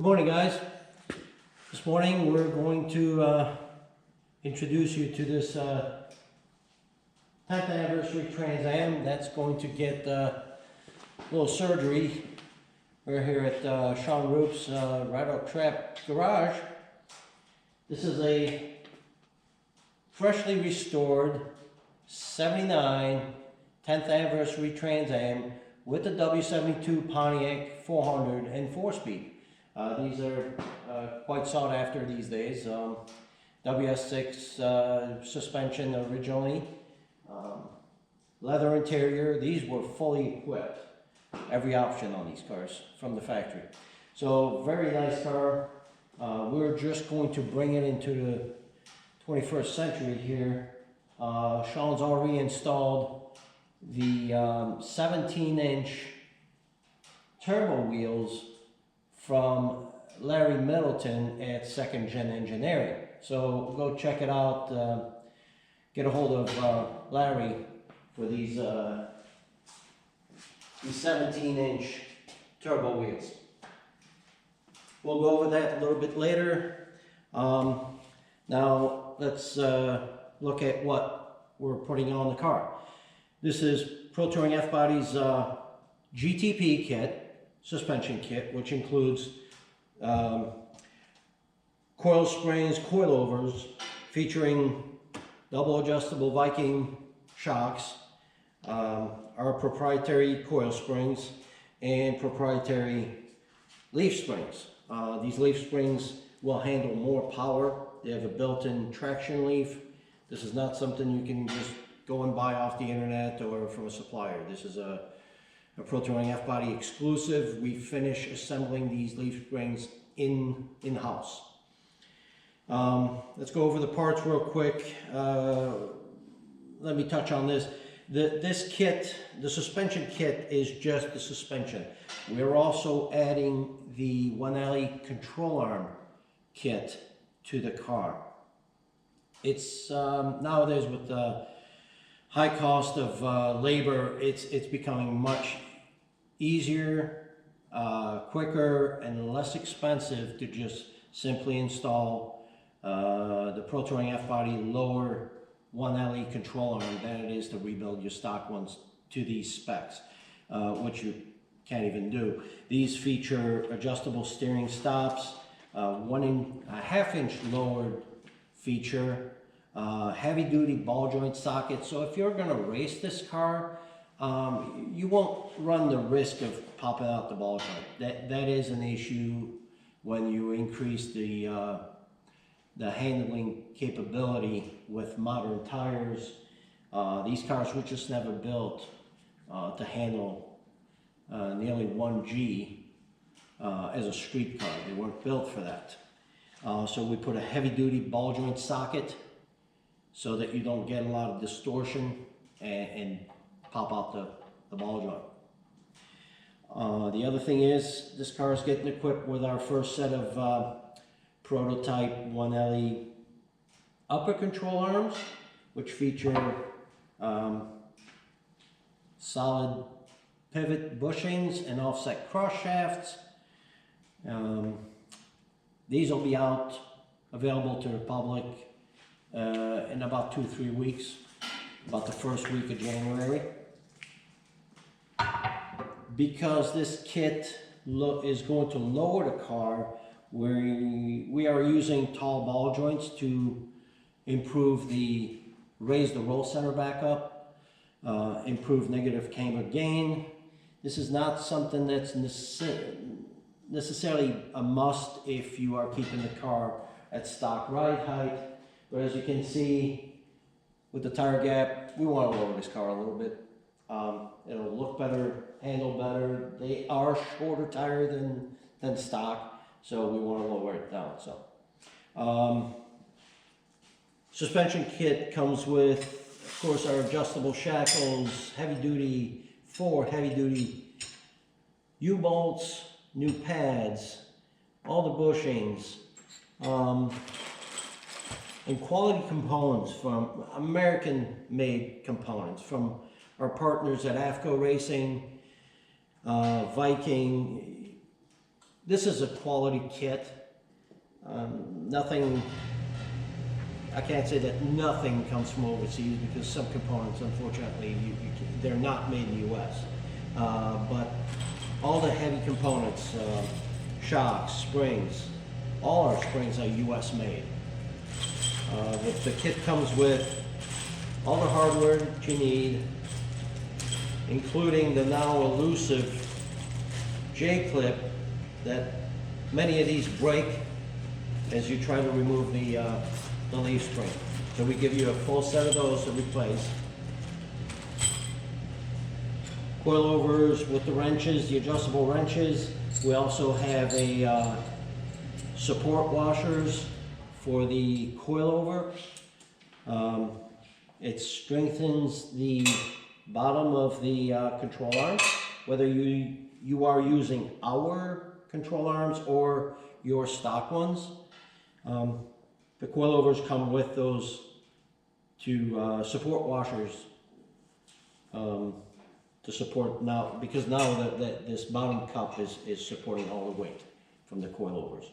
Good morning, guys. This morning we're going to introduce you to this 10th anniversary Trans Am that's going to get a little surgery. We're here at Rupp's Rattletrap garage. This is a freshly restored 79 10th anniversary Trans Am with the W72 Pontiac 400 and 4-speed. These are quite sought after these days. WS6 suspension originally, leather interior. These were fully equipped. Every option on these cars from the factory. So very nice car. We're just going to bring it into the 21st century here. Sean's already installed the 17-inch turbo wheels from Larry Middleton at Second Gen Engineering. So go check it out. Get a hold of Larry for these 17-inch turbo wheels. We'll go over that a little bit later. Now let's look at what we're putting on the car. This is Pro Touring F-Body's GTP kit, suspension kit, which includes coil springs, coilovers, featuring double adjustable Viking shocks, our proprietary coil springs, and proprietary leaf springs. These leaf springs will handle more power. They have a built-in traction leaf. This is not something you can just go and buy off the internet or from a supplier. This is a Pro Touring F-Body exclusive. We finish assembling these leaf springs in-house. Let's go over the parts real quick. Let me touch on this. This kit, the suspension kit, is just the suspension. We're also adding the 1LE control arm kit to the car. It's nowadays with the high cost of labor, it's becoming much easier, quicker, and less expensive to just simply install the Pro Touring F-Body lower 1LE control arm than it is to rebuild your stock ones to these specs, which you can't even do. These feature adjustable steering stops, 1.5 inch lowered feature, heavy duty ball joint socket. So if you're going to race this car, you won't run the risk of popping out the ball joint. That is an issue when you increase the handling capability with modern tires. These cars were just never built to handle nearly 1G as a street car. They weren't built for that. So we put a heavy duty ball joint socket so that you don't get a lot of distortion and pop out the ball joint. The other thing is, this car is getting equipped with our first set of prototype 1LE upper control arms, which feature solid pivot bushings and offset cross shafts. These will be out, available to the public in about 2-3 weeks, about the first week of January. Because this kit is going to lower the car, we are using tall ball joints to raise the roll center back up, improve negative camber gain. This is not something that's necessarily a must if you are keeping the car at stock ride height, but as you can see with the tire gap, we want to lower this car a little bit. It'll look better, handle better. They are shorter tire than stock, so we want to lower it down. So suspension kit comes with, of course, our adjustable shackles, four heavy duty U-bolts, new pads, all the bushings, and quality components from American-made components from our partners at AFCO Racing, Viking, This is a quality kit. Nothing, I can't say that nothing comes from overseas, because some components, unfortunately, they're not made in the US. But all the heavy components, shocks, springs, all our springs are US made. The kit comes with all the hardware that you need, including the now elusive J-clip that many of these break as you try to remove the leaf spring. So we give you a full set of those to replace. Coilovers with the wrenches, the adjustable wrenches. We also have a support washers for the coilover. It strengthens the bottom of the control arm, whether you are using our control arms or your stock ones. The coilovers come with those two support washers to support now, because now that this bottom cup is supporting all the weight from the coilovers.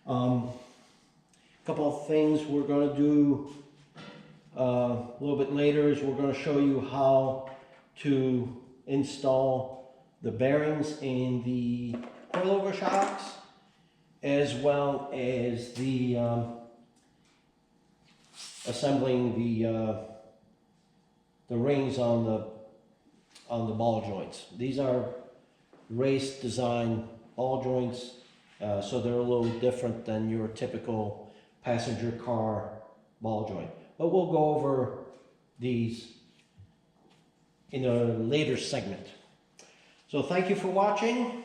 A couple of things we're going to do a little bit later is we're going to show you how to install the bearings in the coilover shocks, as well as the assembling the rings on the ball joints. These are race design ball joints, so they're a little different than your typical passenger car ball joint. But we'll go over these in a later segment. So thank you for watching.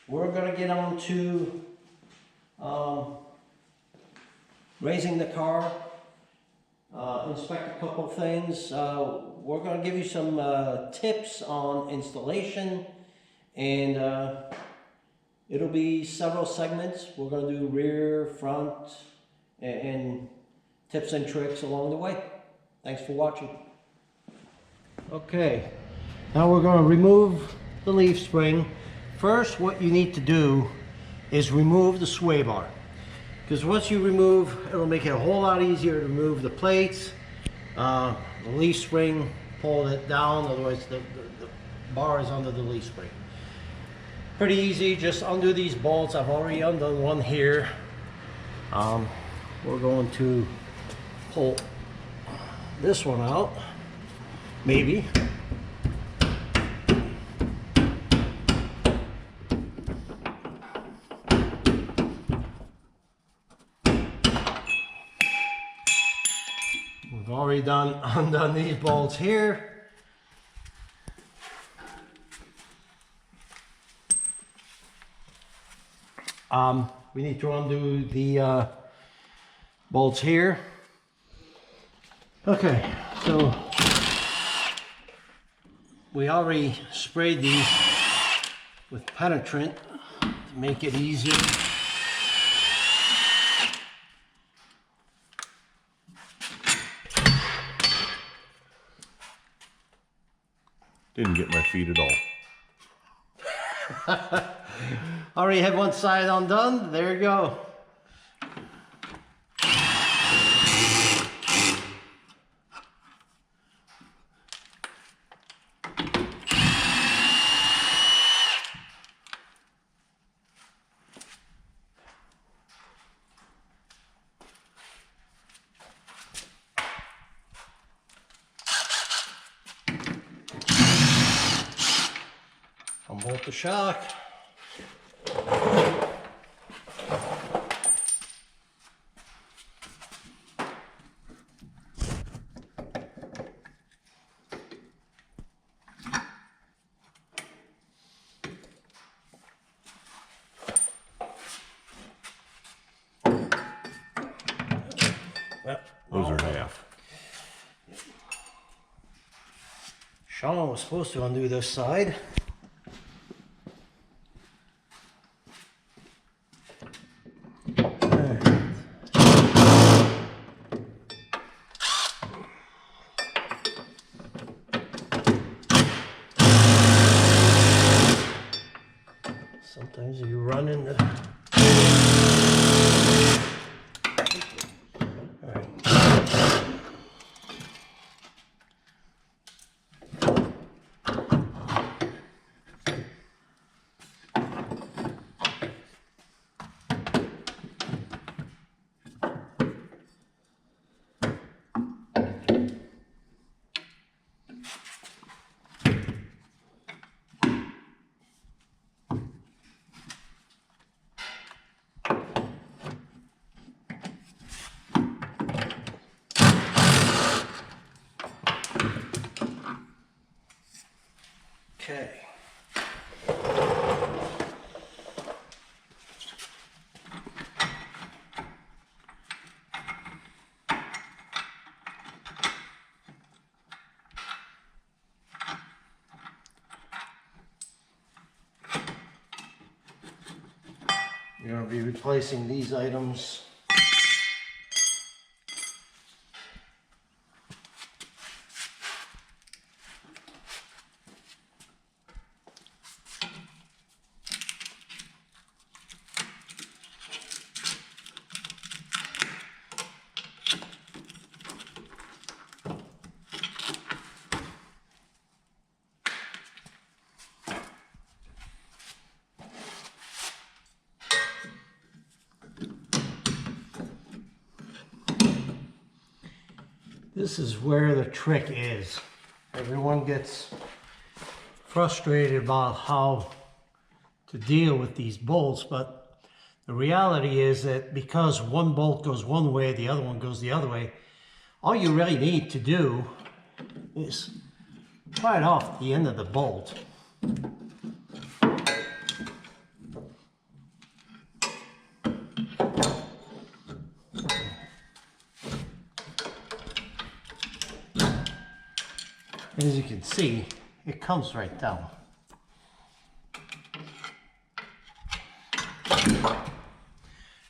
We're going to get on to raising the car, inspect a couple things. We're going to give you some tips on installation, and it'll be several segments. We're going to do rear, front, and tips and tricks along the way. Thanks for watching. Okay, now we're going to remove the leaf spring. First, what you need to do is remove the sway bar, because once you remove, it'll make it a whole lot easier to remove the plates, the leaf spring, pull it down, otherwise the bar is under the leaf spring. Pretty easy, just undo these bolts. I've already undone one here. We're going to pull this one out, maybe. We've already undone these bolts here. We need to undo the bolts here. Okay, so we already sprayed these with penetrant to make it easier. Didn't get my feet at all. Already have one side undone. There you go. Unbolt the shock. Those are half. Sean was supposed to undo this side. Sometimes you run in going to be replacing these items. This is where the trick is. Everyone gets frustrated about how to deal with these bolts, but the reality is that because one bolt goes one way, the other one goes the other way, all you really need to do is pry it off the end of the bolt. As you can see, it comes right down.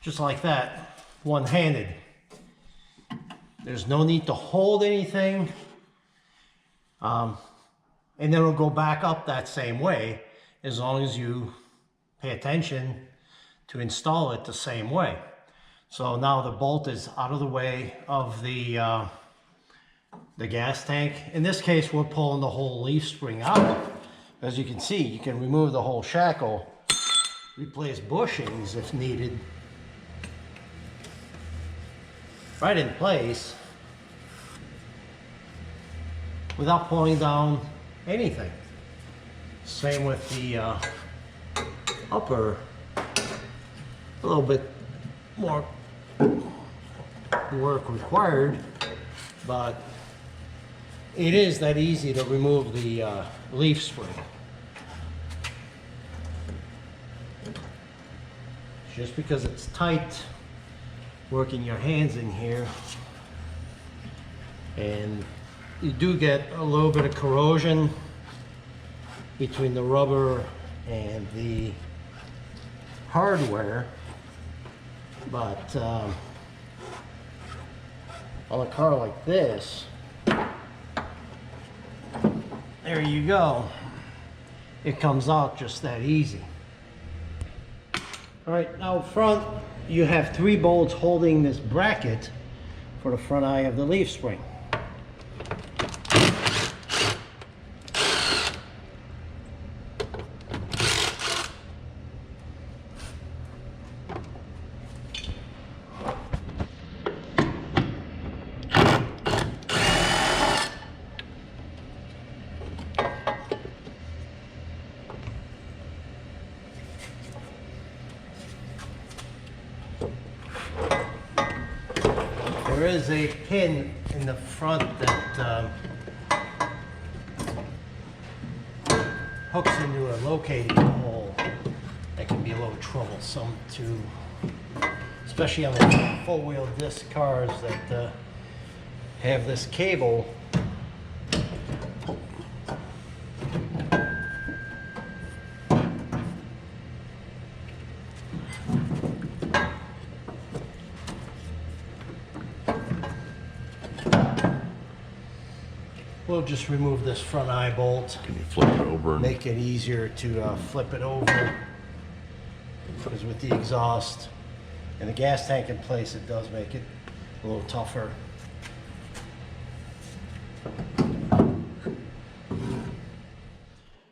Just like that, one-handed. There's no need to hold anything. And then it'll go back up that same way as long as you pay attention to install it the same way. So now the bolt is out of the way of the gas tank. In this case, we're pulling the whole leaf spring out. As you can see, you can remove the whole shackle, replace bushings if needed, right in place without pulling down anything. Same with the upper, a little bit more work required, but it is that easy to remove the leaf spring. Just because it's tight, working your hands in here, and you do get a little bit of corrosion between the rubber and the hardware, but on a car like this, there you go. It comes out just that easy. All right, now front, you have 3 bolts holding this bracket for the front eye of the leaf spring. There is a pin in the front that hooks into a locating hole that can be a little troublesome to, especially on the full-wheel disc cars that have this cable. We'll just remove this front eye bolt. Can you flip it over? And make it easier to flip it over, because with the exhaust and the gas tank in place, it does make it a little tougher.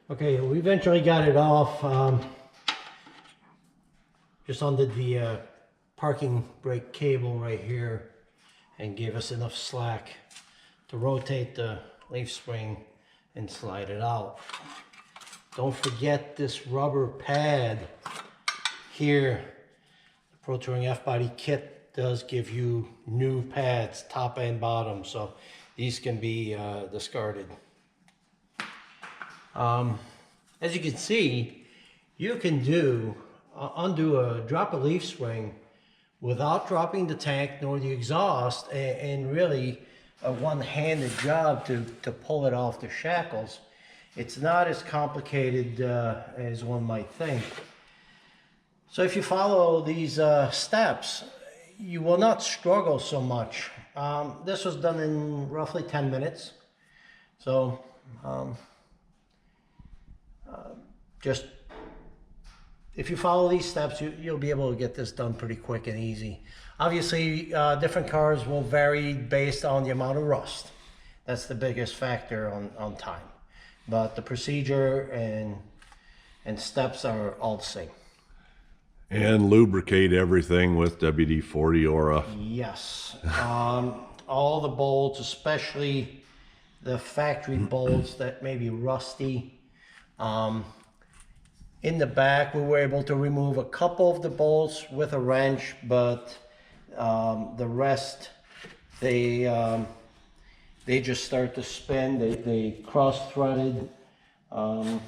Okay, we eventually got it off. Just undid the parking brake cable right here and gave us enough slack to rotate the leaf spring and slide it out. Don't forget this rubber pad here. The Pro Touring F-Body kit does give you new pads, top and bottom, so these can be discarded. As you can see, you can undo a drop a leaf spring without dropping the tank nor the exhaust, and really a one-handed job to pull it off the shackles. It's not as complicated as one might think. So if you follow these steps, you will not struggle so much. This was done in roughly 10 minutes. So just if you follow these steps, you'll be able to get this done pretty quick and easy. Obviously, different cars will vary based on the amount of rust. That's the biggest factor on time. But the procedure and steps are all the same. And lubricate everything with WD-40 or a... Yes. All the bolts, especially the factory bolts that may be rusty. In the back, we were able to remove a couple of the bolts with a wrench, but the rest, they just start to spin. They cross-threaded. I've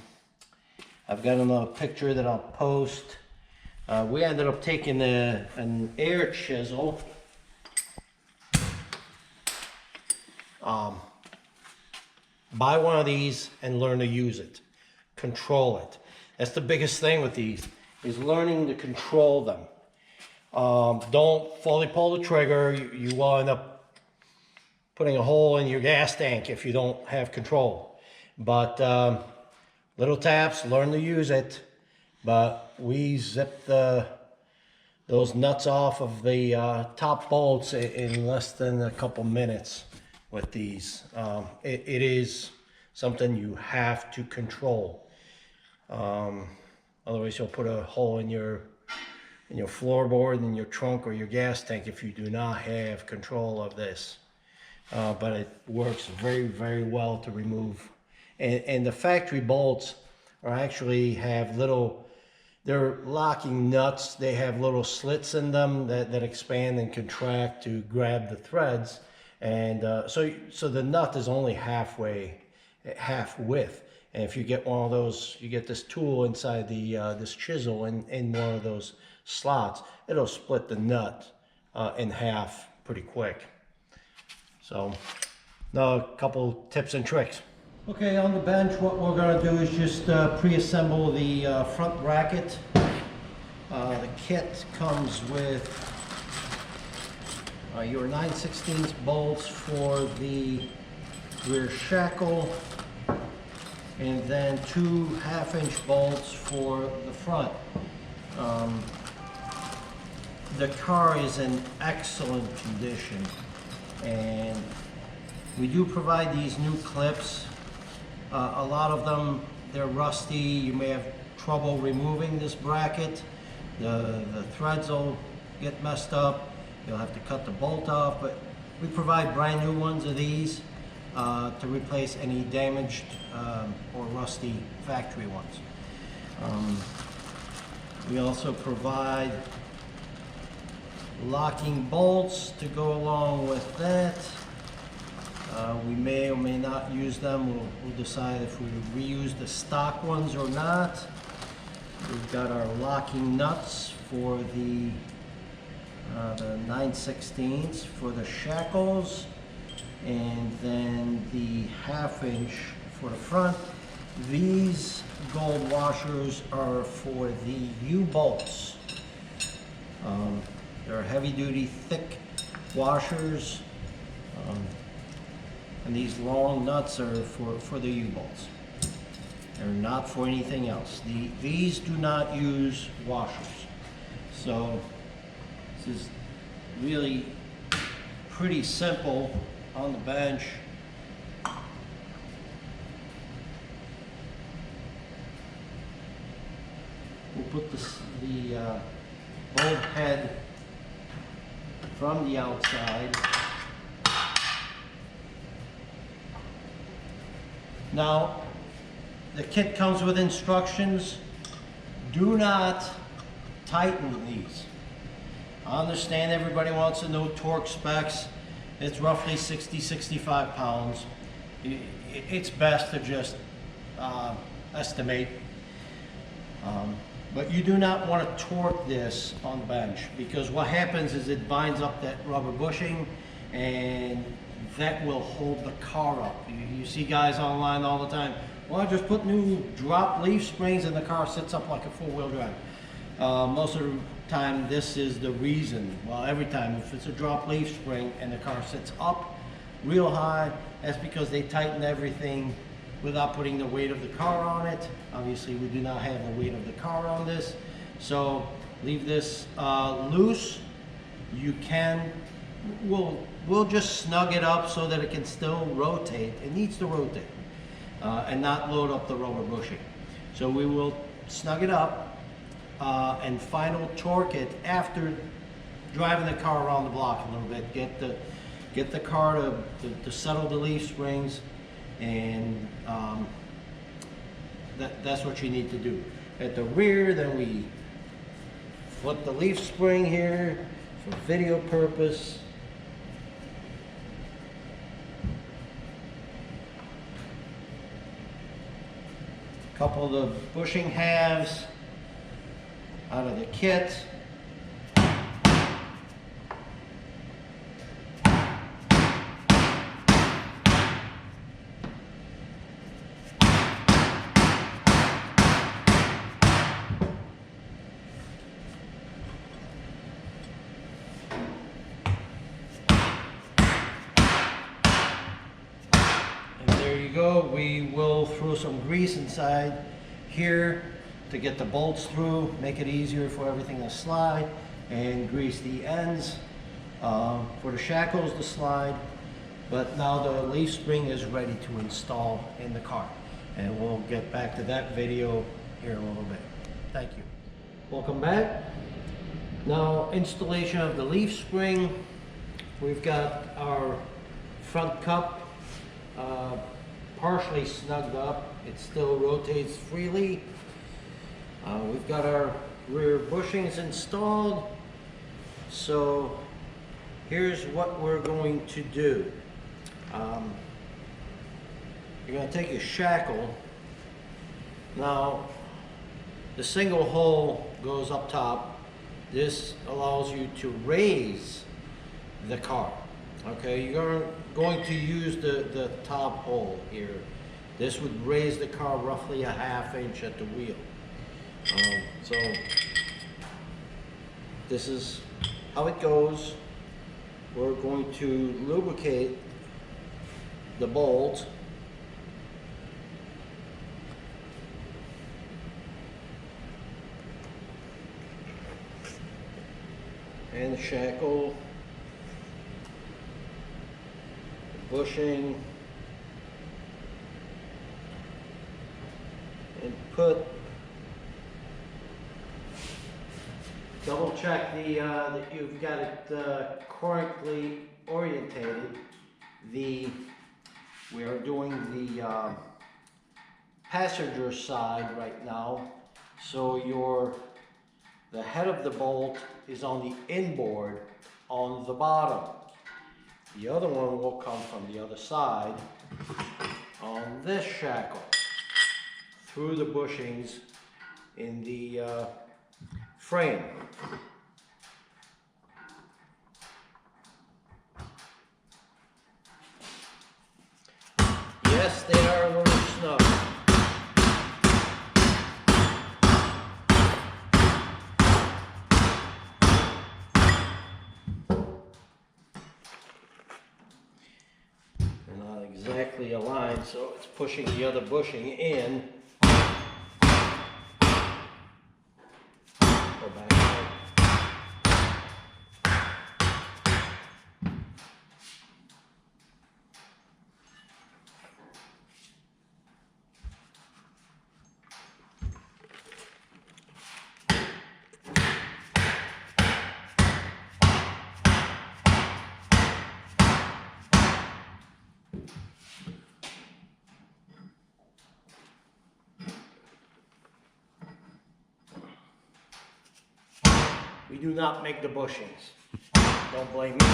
got another picture that I'll post. We ended up taking an air chisel. Buy one of these and learn to use it. Control it. That's the biggest thing with these, is learning to control them. Don't fully pull the trigger. You will end up putting a hole in your gas tank if you don't have control. But little taps, learn to use it. But we zipped those nuts off of the top bolts in less than a couple minutes with these. It is something you have to control. Otherwise you'll put a hole in your floorboard, in your trunk, or your gas tank if you do not have control of this. But it works very, very well to remove. And the factory bolts are actually have little, they're locking nuts. They have little slits in them that expand and contract to grab the threads. And so the nut is only half width. And if you get one of those, you get this tool inside the this chisel in one of those slots, it'll split the nut in half pretty quick. So now a couple tips and tricks. Okay, on the bench, what we're going to do is just pre-assemble the front bracket. The kit comes with your 9/16 bolts for the rear shackle, and then 2 1/2-inch bolts for the front. The car is in excellent condition, and we do provide these new clips. A lot of them, they're rusty. You may have trouble removing this bracket. The threads will get messed up. You'll have to cut the bolt off, but we provide brand new ones of these to replace any damaged or rusty factory ones. We also provide locking bolts to go along with that. We may or may not use them. We'll decide if we reuse the stock ones or not. We've got our locking nuts for the 9/16 for the shackles, and then the 1/2-inch for the front. These gold washers are for the U-bolts. They're heavy-duty, thick washers, and these long nuts are for the U-bolts. They're not for anything else. These do not use washers. So this is really pretty simple on the bench. We'll put the bolt head from the outside. Now, the kit comes with instructions. Do not tighten these. I understand everybody wants to know torque specs. It's roughly 60-65 pounds. It's best to just estimate. But you do not want to torque this on the bench, because what happens is it binds up that rubber bushing, and that will hold the car up. You see guys online all the time, well, I just put new drop leaf springs and the car sits up like a 4-wheel drive. Most of the time this is the reason. Well, every time, if it's a drop leaf spring and the car sits up real high, that's because they tighten everything without putting the weight of the car on it. Obviously we do not have the weight of the car on this, so leave this loose. You can, we'll just snug it up so that it can still rotate. It needs to rotate and not load up the rubber bushing. So we will snug it up and final torque it after driving the car around the block a little bit. Get the car to settle the leaf springs, and that's what you need to do. At the rear, then we flip the leaf spring here for video purpose. Couple of the bushing halves out of the kit. Go. We will throw some grease inside here to get the bolts through, make it easier for everything to slide, and grease the ends for the shackles to slide. But now the leaf spring is ready to install in the car, and we'll get back to that video here in a little bit. Thank you. Welcome back. Now, installation of the leaf spring. We've got our front cup partially snugged up. It still rotates freely. We've got our rear bushings installed. So here's what we're going to do. You're going to take a shackle. Now the single hole goes up top. This allows you to raise the car. Okay, you're going to use the top hole here. This would raise the car roughly a ½ inch at the wheel. So this is how it goes. We're going to lubricate the bolt. And the shackle. Bushing, and double check that you've got it correctly orientated. We are doing the passenger side right now, so the head of the bolt is on the inboard on the bottom. The other one will come from the other side on this shackle through the bushings in the frame. Yes, they are a little snug. Exactly aligned, so it's pushing the other bushing in. Go back there. We do not make the bushings. Don't blame me.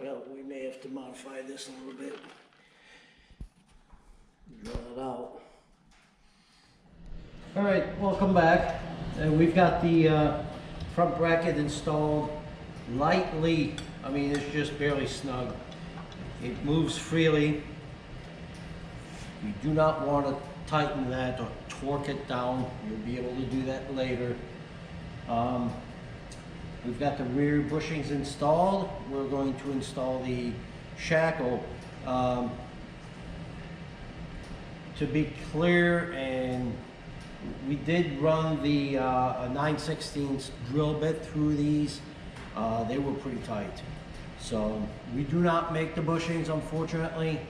Well, we may have to modify this a little bit. Draw it out. All right, welcome back. And we've got the front bracket installed lightly. I mean, it's just barely snug. It moves freely. You do not want to tighten that or torque it down. You'll be able to do that later. We've got the rear bushings installed. We're going to install the shackle. To be clear, and we did run the 9/16 drill bit through these. They were pretty tight. So we do not make the bushings, unfortunately.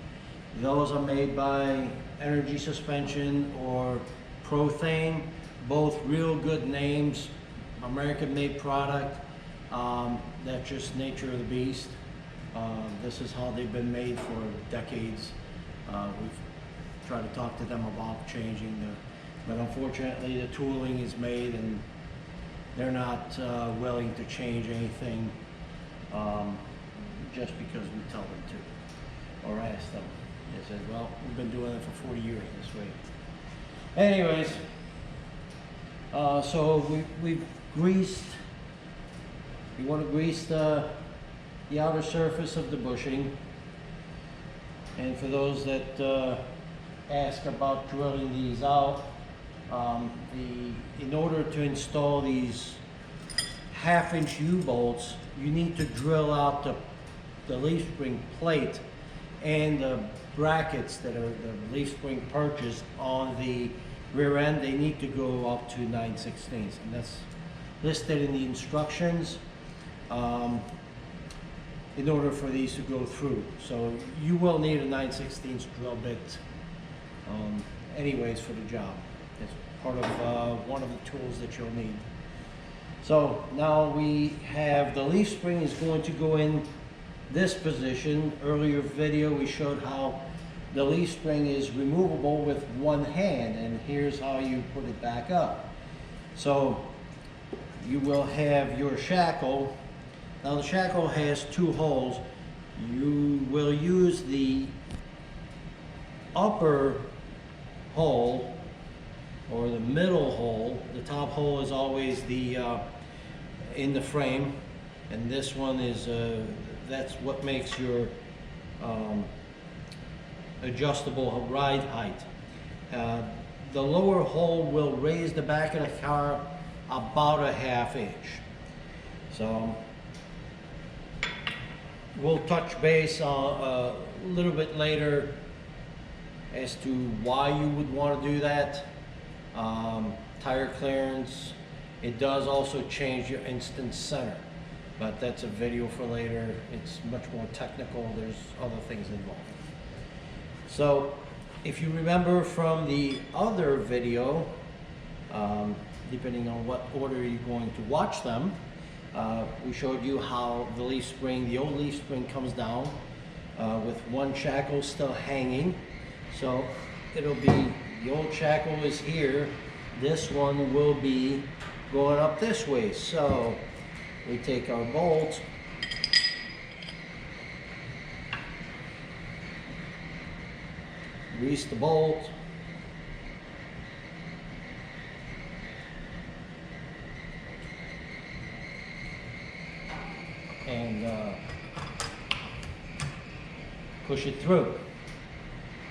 Those are made by Energy Suspension or Prothane, both real good names, American-made product. That's just nature of the beast. This is how they've been made for decades. We've tried to talk to them about changing but unfortunately the tooling is made and they're not willing to change anything just because we tell them to or ask them. They said, well, we've been doing it for 40 years this way. Anyways, so we've greased. You want to grease the outer surface of the bushing. And for those that ask about drilling these out, in order to install these 1/2-inch U-bolts, you need to drill out the leaf spring plate and the brackets that are the leaf spring purchased on the rear end. They need to go up to 9/16, and that's listed in the instructions in order for these to go through. So you will need a 9/16 drill bit anyways for the job. It's part of one of the tools that you'll need. So now we have the leaf spring is going to go in this position. Earlier video we showed how the leaf spring is removable with one hand, and here's how you put it back up. So you will have your shackle. Now the shackle has 2 holes. You will use the upper hole or the middle hole. The top hole is always the in the frame, and this one is that's what makes your adjustable ride height. The lower hole will raise the back of the car about a 1/2 inch. So we'll touch base a little bit later as to why you would want to do that. Tire clearance. It does also change your instant center, but that's a video for later. It's much more technical. There's other things involved. So if you remember from the other video, depending on what order you're going to watch them, we showed you how the leaf spring, the old leaf spring, comes down with one shackle still hanging. So it'll be, the old shackle is here. This one will be going up this way. So we take our bolt, grease the bolt, and push it through.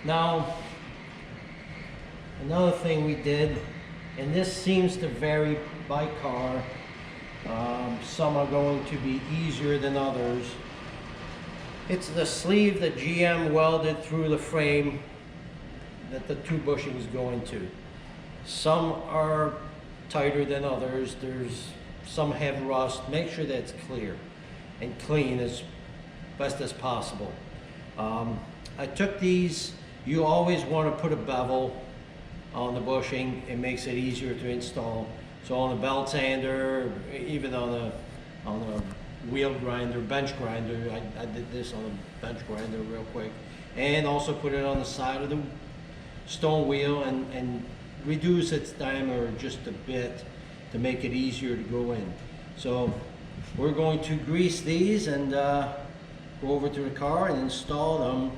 Now, another thing we did, and this seems to vary by car, some are going to be easier than others. It's the sleeve that GM welded through the frame that the 2 bushings go into. Some are tighter than others. Some have rust. Make sure that's clear and clean as best as possible. I took these. You always want to put a bevel on the bushing. It makes it easier to install. So on the belt sander, even on a wheel grinder, bench grinder, I did this on a bench grinder real quick, and also put it on the side of the stone wheel and reduce its diameter just a bit to make it easier to go in. So we're going to grease these and go over to the car and install them.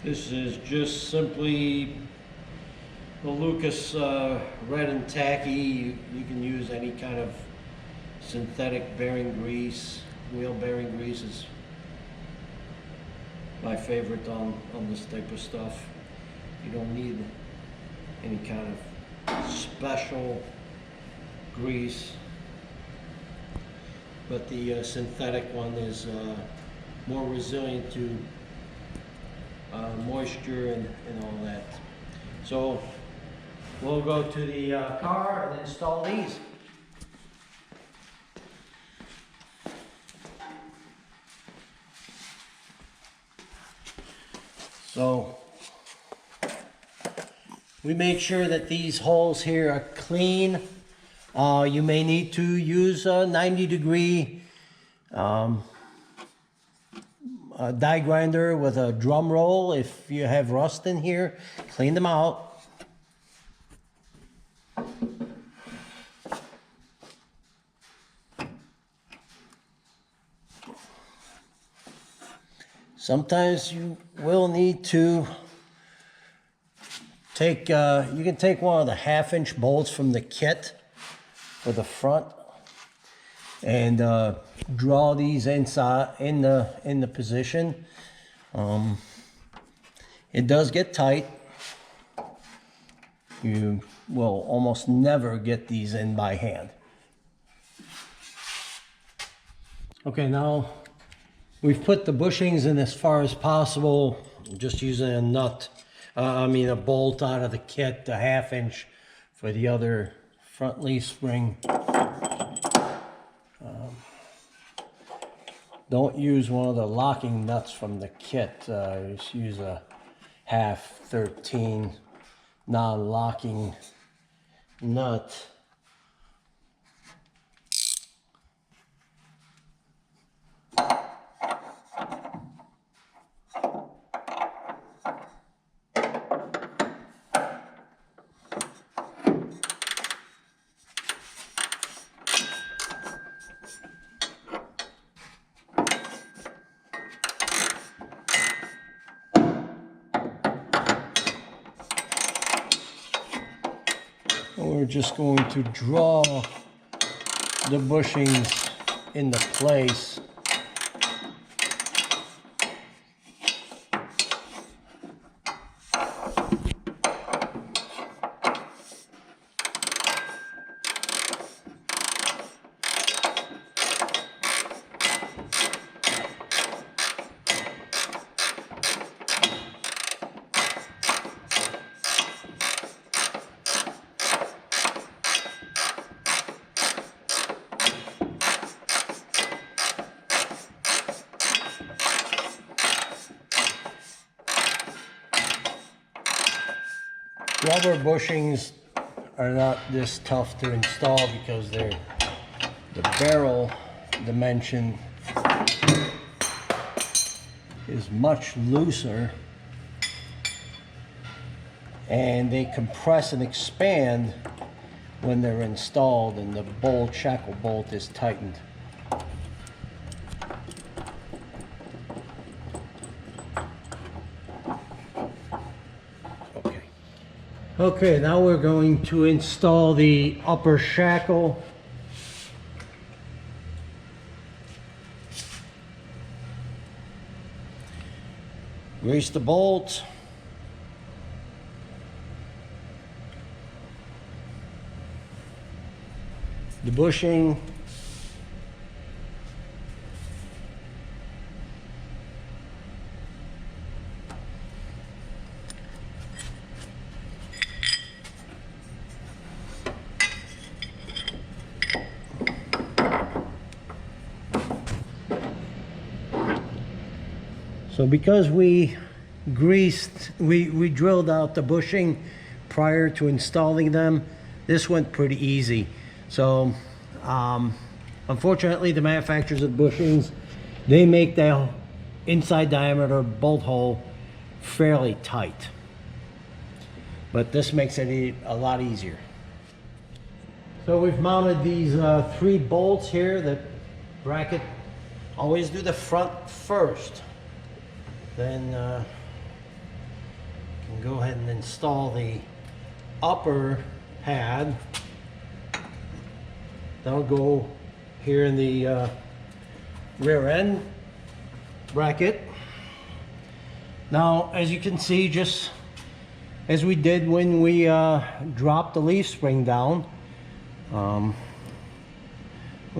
This is just simply the Lucas red and tacky. You can use any kind of synthetic bearing grease. Wheel bearing grease is my favorite on this type of stuff. You don't need any kind of special grease, but the synthetic one is more resilient to moisture and all that. So we'll go to the car and install these. So we make sure that these holes here are clean. You may need to use a 90-degree die grinder with a drum roll. If you have rust in here, clean them out. Sometimes you will need to take, you can take one of the 1/2-inch bolts from the kit for the front and draw these inside in the position. It does get tight. You will almost never get these in by hand. Okay, now we've put the bushings in as far as possible, just using a nut, a bolt out of the kit, the 1/2-inch for the other front leaf spring. Don't use one of the locking nuts from the kit. Just use a 1/2-13 non-locking nut. We're just going to draw the bushings into place. Rubber bushings are not this tough to install because the barrel dimension is much looser and they compress and expand when they're installed and the bolt, shackle bolt, is tightened. Okay, now we're going to install the upper shackle. Grease the bolt. The bushing. So because we drilled out the bushing prior to installing them, this went pretty easy. So unfortunately the manufacturers of bushings, they make the inside diameter bolt hole fairly tight. But this makes it a lot easier. So we've mounted these 3 bolts here. The bracket, always do the front first. Then can go ahead and install the upper pad. That'll go here in the rear end bracket. Now, as you can see, just as we did when we dropped the leaf spring down, we're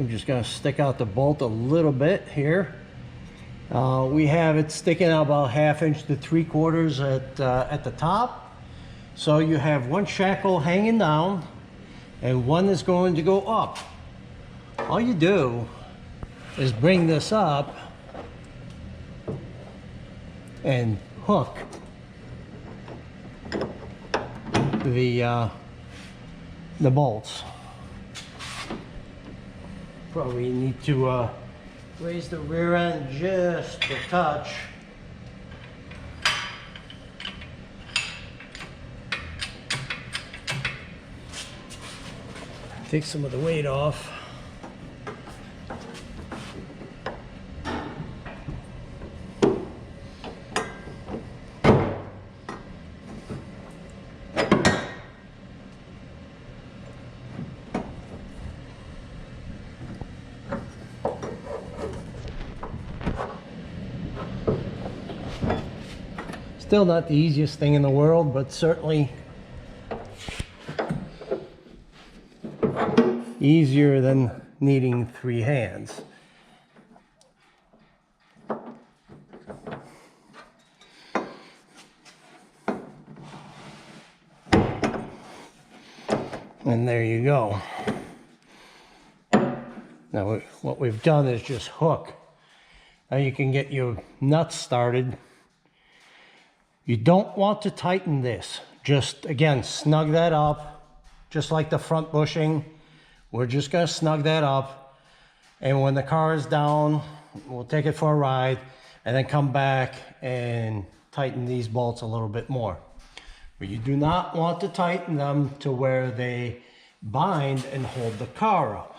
just going to stick out the bolt a little bit here. We have it sticking out about 1/2 inch to 3/4 at the top. So you have one shackle hanging down and one is going to go up. All you do is bring this up and hook the bolts. Probably need to raise the rear end just a touch. Take some of the weight off. Still not the easiest thing in the world, but certainly easier than needing 3 hands. And there you go. Now what we've done is just hook. Now you can get your nuts started. You don't want to tighten this. Just, again, snug that up, just like the front bushing. We're just gonna snug that up. And when the car is down, we'll take it for a ride and then come back and tighten these bolts a little bit more. But you do not want to tighten them to where they bind and hold the car up.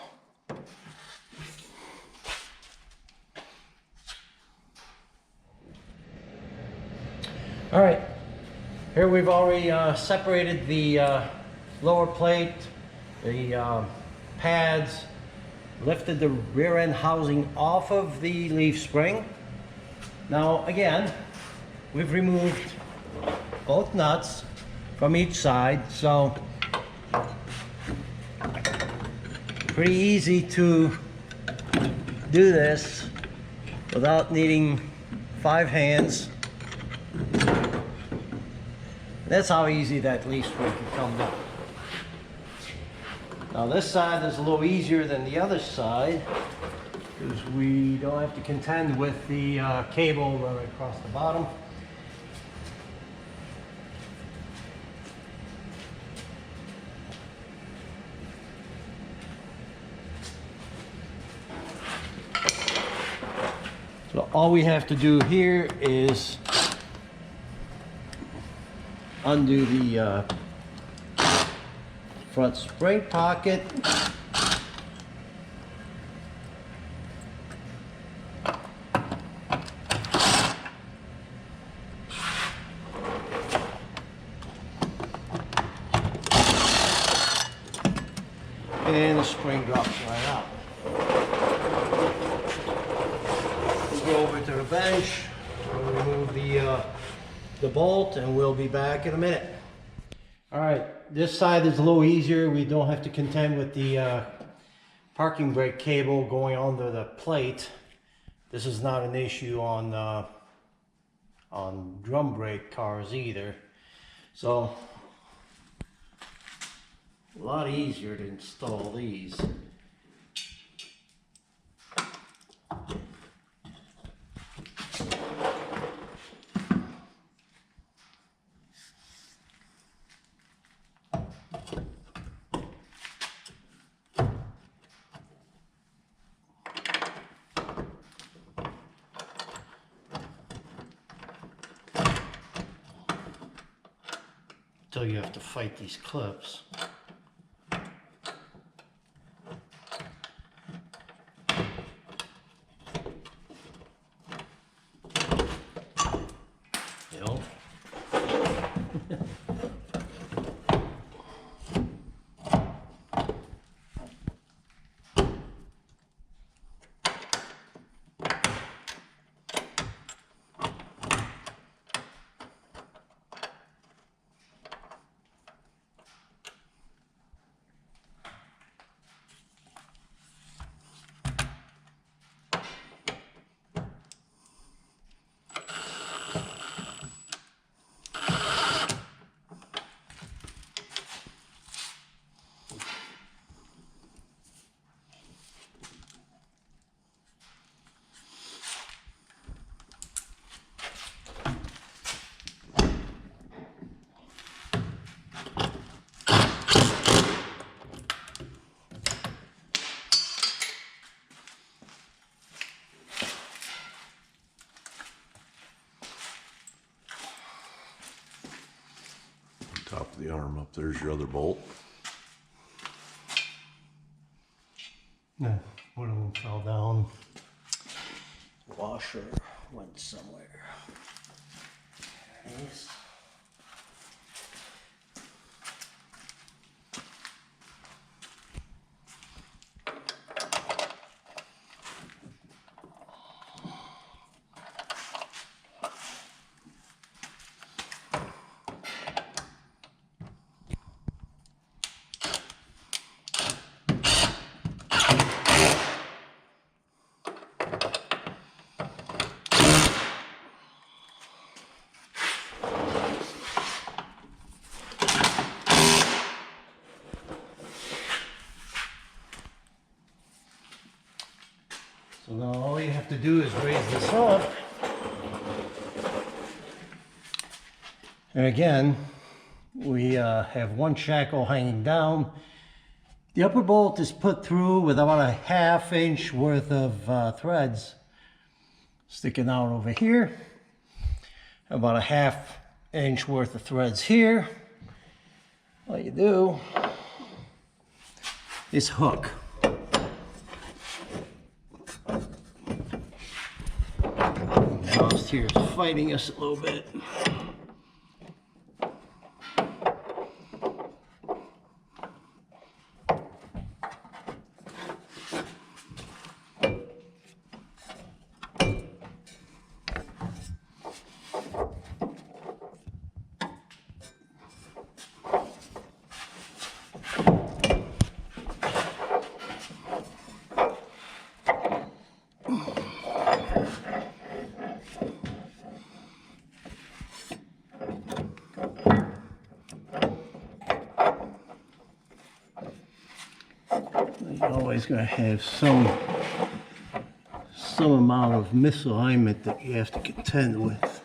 All right, here we've already separated the lower plate, the pads, lifted the rear end housing off of the leaf spring. Now again, we've removed both nuts from each side, so pretty easy to do this without needing 5 hands. That's how easy that leaf spring can come down. Now this side is a little easier than the other side because we don't have to contend with the cable running across the bottom. So all we have to do here is undo the front spring pocket. And the spring drops right out. We'll go over to the bench, we'll remove the bolt, and we'll be back in a minute. All right, this side is a little easier. We don't have to contend with the parking brake cable going under the plate. This is not an issue on drum brake cars either. So a lot easier to install these. Until you have to fight these clips. You know? Top of the arm up, there's your other bolt. Yeah, one of them fell down. Washer went somewhere. There it is. So now all you have to do is raise this up. And again, we have one shackle hanging down. The upper bolt is put through with about a 1/2 inch worth of threads sticking out over here. About a 1/2 inch worth of threads here. All you do is hook. Here is fighting us a little bit. You're always going to have some amount of misalignment that you have to contend with.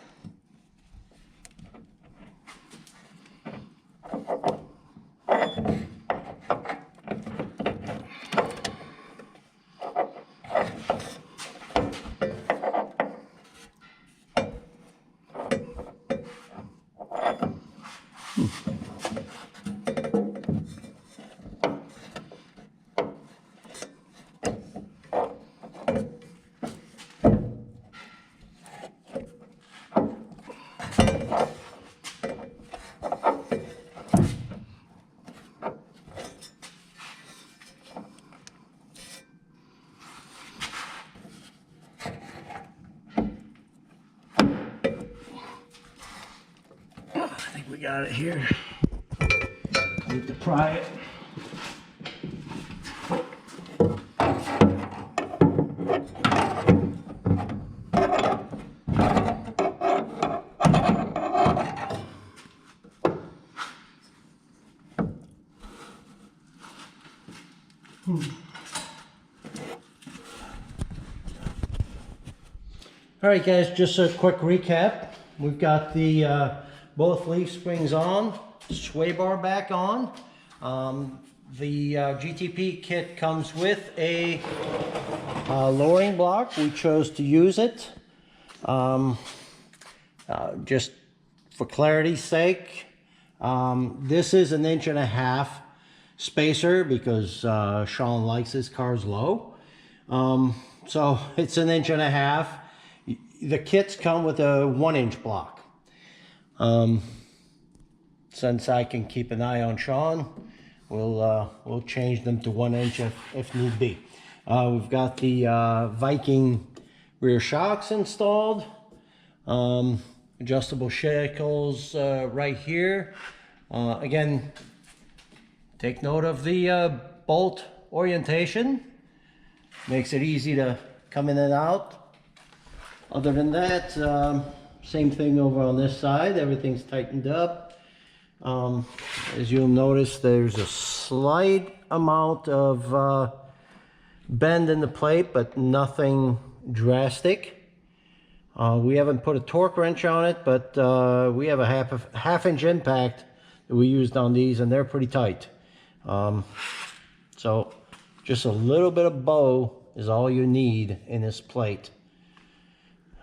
We got it here. Need to pry it. All right, guys, just a quick recap. We've got the both leaf springs on, sway bar back on. The GTP kit comes with a lowering block. We chose to use it just for clarity's sake. This is an 1.5 inch spacer because Sean likes his cars low. So it's an 1.5 inch. The kits come with a 1 inch block. Since I can keep an eye on Sean, we'll change them to 1 inch if need be. We've got the Viking rear shocks installed. Adjustable shackles right here. Again, take note of the bolt orientation. Makes it easy to come in and out. Other than that, same thing over on this side. Everything's tightened up. As you'll notice, there's a slight amount of bend in the plate, but nothing drastic. We haven't put a torque wrench on it, but we have a half inch impact that we used on these, and they're pretty tight. So just a little bit of bow is all you need in this plate.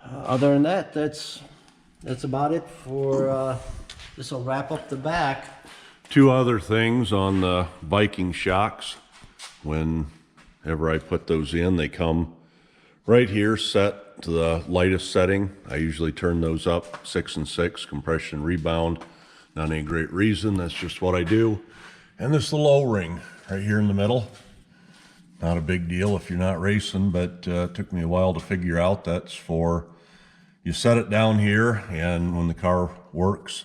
Other than that, that's about it for this. Will wrap up the back. Two other things on the Viking shocks. Whenever I put those in, they come right here set to the lightest setting. I usually turn those up 6 and 6, compression rebound. Not any great reason, that's just what I do. And this little O-ring right here in the middle. Not a big deal if you're not racing, but it took me a while to figure out that's for, you set it down here, and when the car works,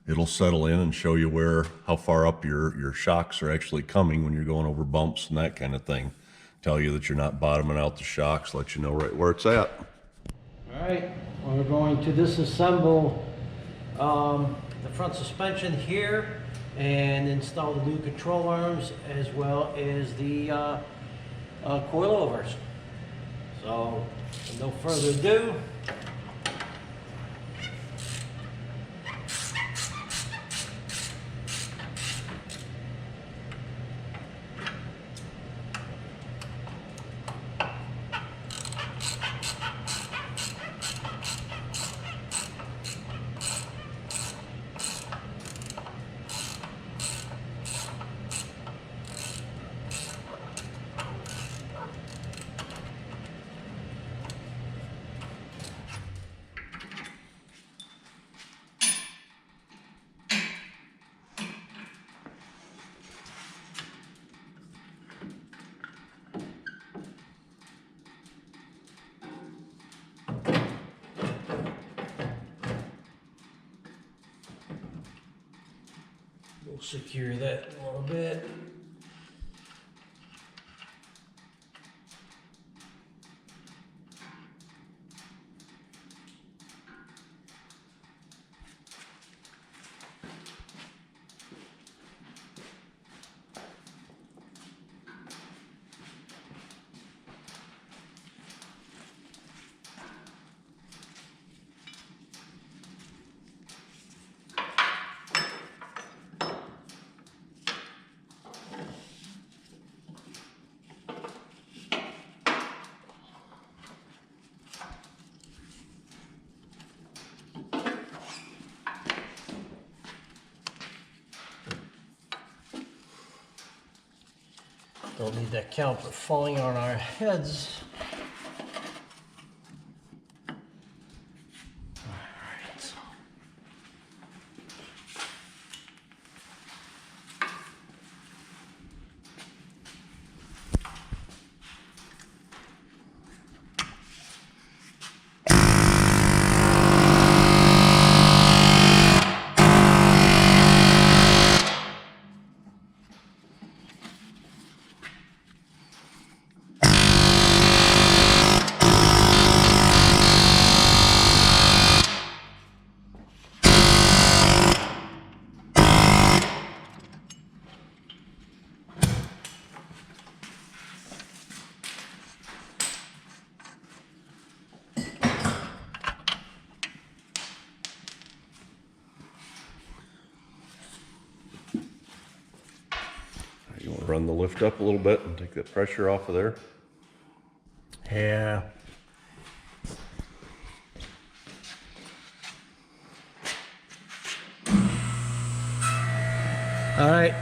it'll settle in and show you how far up your shocks are actually coming when you're going over bumps and that kind of thing. Tell you that you're not bottoming out the shocks, let you know right where it's at. All right, we're going to disassemble the front suspension here and install the new control arms as well as the coilovers. So, with no further ado, we'll secure that a little bit. Don't need that caliper falling on our heads. You want to run the lift up a little bit and take that pressure off of there. Yeah. All right.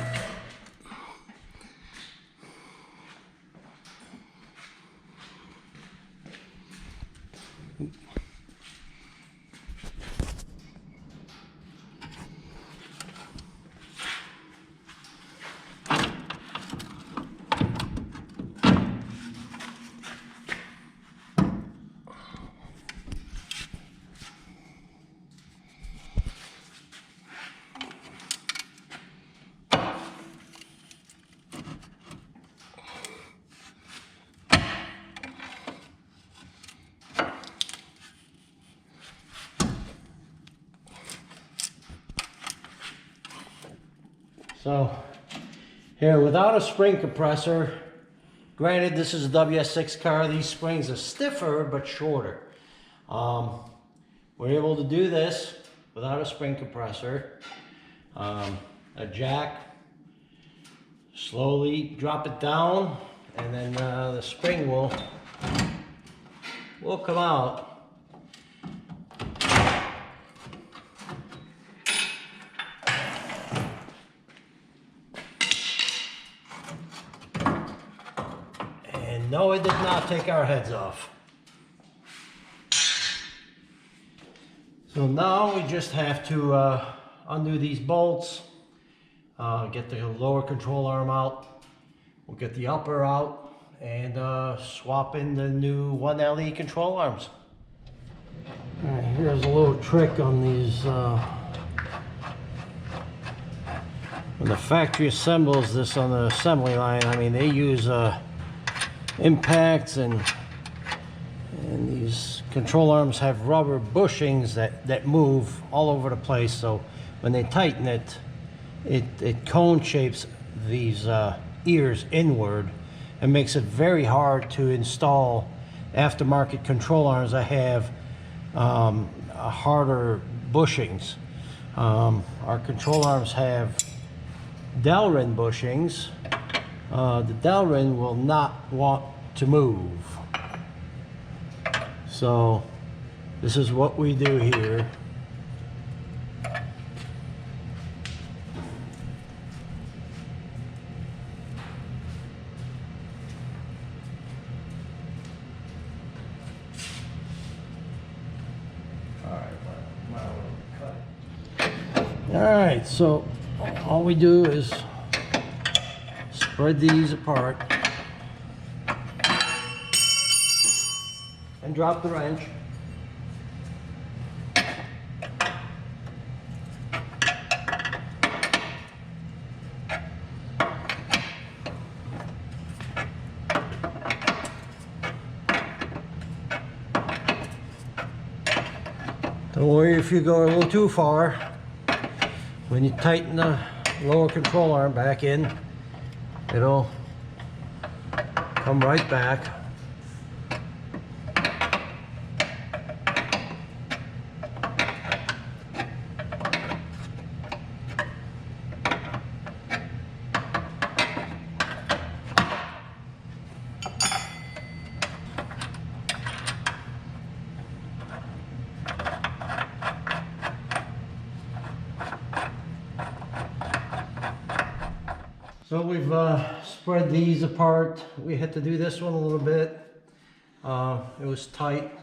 So here, without a spring compressor, granted this is a WS6 car, these springs are stiffer but shorter. We're able to do this without a spring compressor. A jack, slowly drop it down, and then the spring will come out. And no, it did not take our heads off. So now we just have to undo these bolts, get the lower control arm out, we'll get the upper out, and swap in the new 1LE control arms. All right, here's a little trick on these. When the factory assembles this on the assembly line, I mean, they use impacts, and these control arms have rubber bushings that move all over the place. So when they tighten it, it cone shapes these ears inward and makes it very hard to install aftermarket control arms that have harder bushings. Our control arms have Delrin bushings. The Delrin will not want to move. So this is what we do here. All right, so all we do is spread these apart and drop the wrench. Don't worry if you go a little too far. When you tighten the lower control arm back in, it'll come right back. So we've spread these apart. We had to do this one a little bit. It was tight.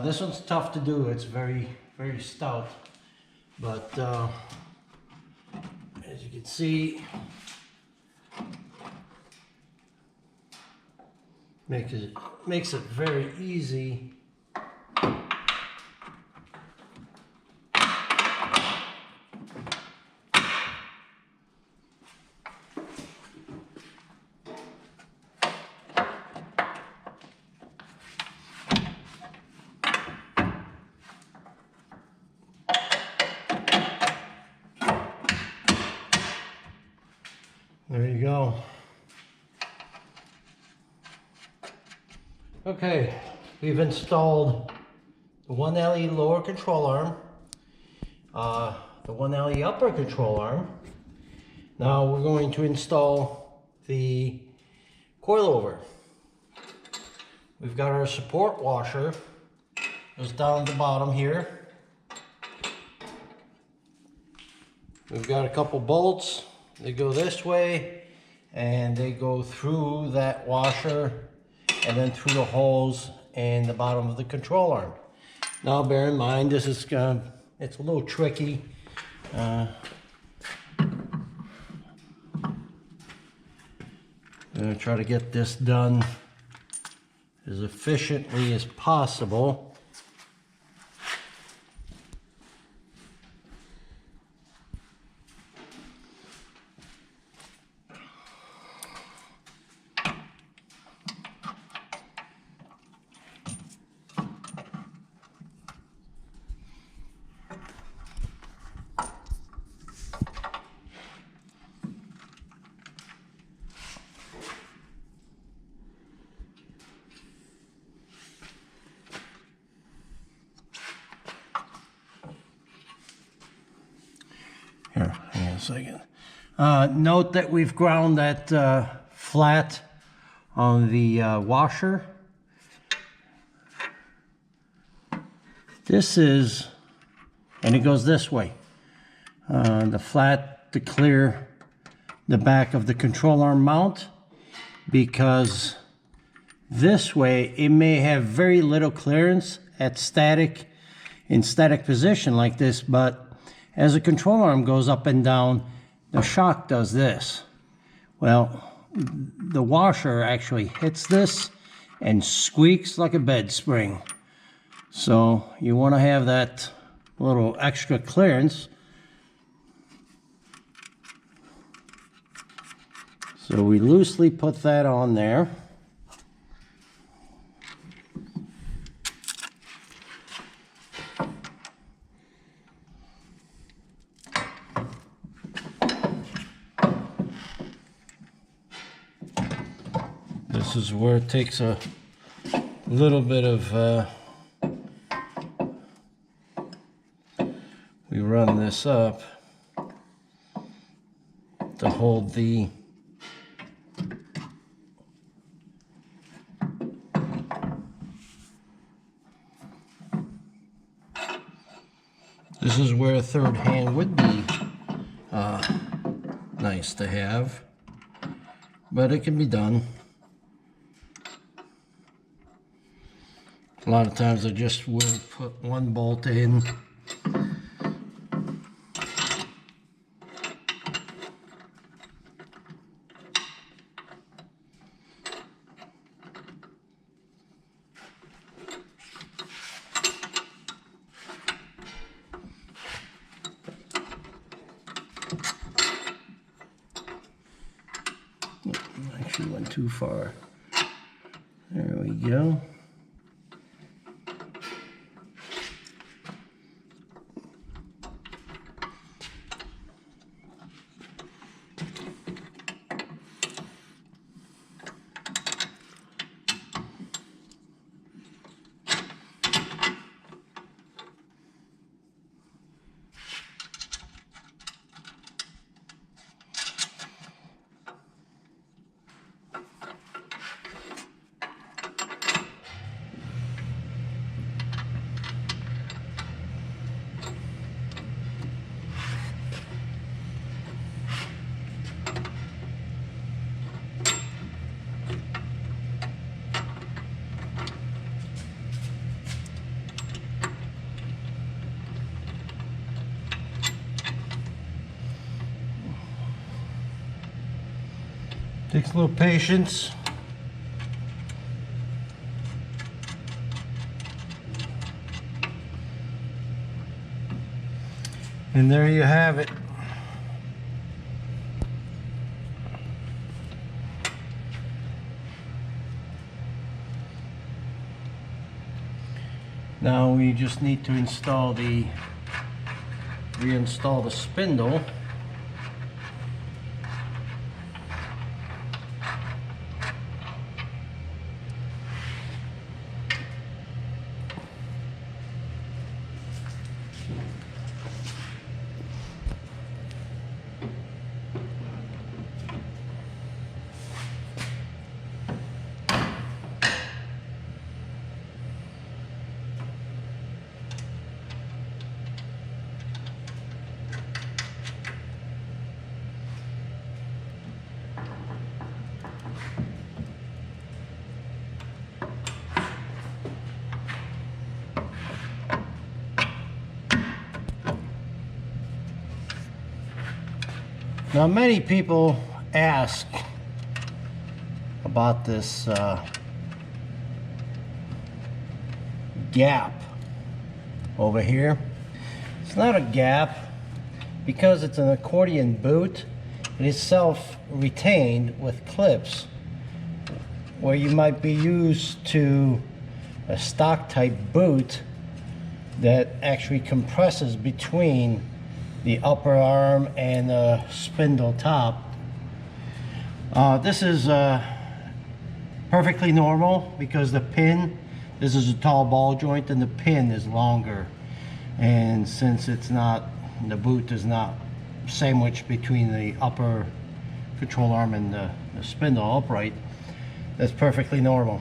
This one's tough to do. It's very, very stout. But as you can see, makes it very easy. There you go. Okay, we've installed the 1LE lower control arm, the 1LE upper control arm. Now we're going to install the coilover. We've got our support washer. Goes down at the bottom here. We've got a couple bolts. They go this way and they go through that washer and then through the holes in the bottom of the control arm. Now bear in mind, this is it's a little tricky. I'm going to try to get this done as efficiently as possible. Here, hang on a second. Note that we've ground that flat on the washer. This is, and it goes this way. The flat to clear the back of the control arm mount, because this way it may have very little clearance at in static position like this, but as the control arm goes up and down, the shock does this. Well, the washer actually hits this and squeaks like a bed spring. So you want to have that little extra clearance. So we loosely put that on there. This is where it takes a little bit of, we run this up to hold the this is where a third hand would be nice to have, but it can be done. A lot of times I just will put one bolt in. Actually went too far. There we go. Takes a little patience. And there you have it. Now we just need to reinstall the spindle. Now many people ask about this gap over here. It's not a gap because it's an accordion boot. It is self-retained with clips, where you might be used to a stock type boot that actually compresses between the upper arm and the spindle top. This is perfectly normal because the pin, this is a tall ball joint and the pin is longer, and since it's not, the boot is not sandwiched between the upper control arm and the spindle upright, that's perfectly normal.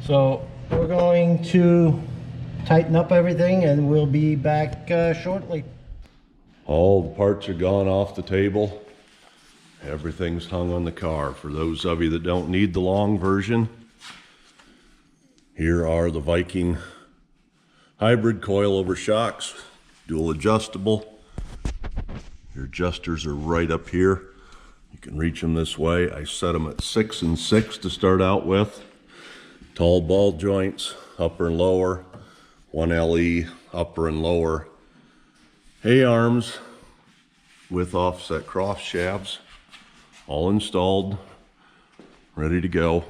So we're going to tighten up everything and we'll be back shortly. All the parts are gone off the table. Everything's hung on the car. For those of you that don't need the long version, here are the Viking hybrid coil over shocks, dual adjustable. Your adjusters are right up here. You can reach them this way. I set them at 6 and 6 to start out with. Tall ball joints, upper and lower. 1 LE, upper and lower. A-arms with offset cross shafts, all installed, ready to go.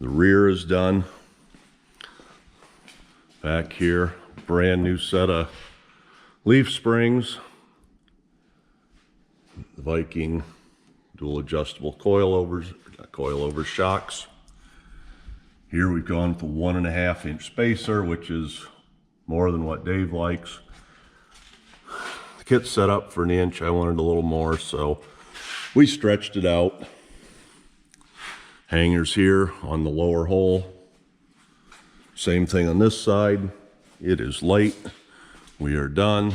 The rear is done. Back here, brand new set of leaf springs. The Viking dual adjustable coil over shocks. Here we've gone with a 1.5 inch spacer, which is more than what Dave likes. The kit's set up for 1 inch. I wanted a little more, so we stretched it out. Hangers here on the lower hole. Same thing on this side. It is late. We are done.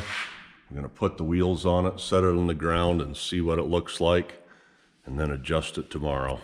I'm gonna put the wheels on it, set it on the ground and see what it looks like, and then adjust it tomorrow.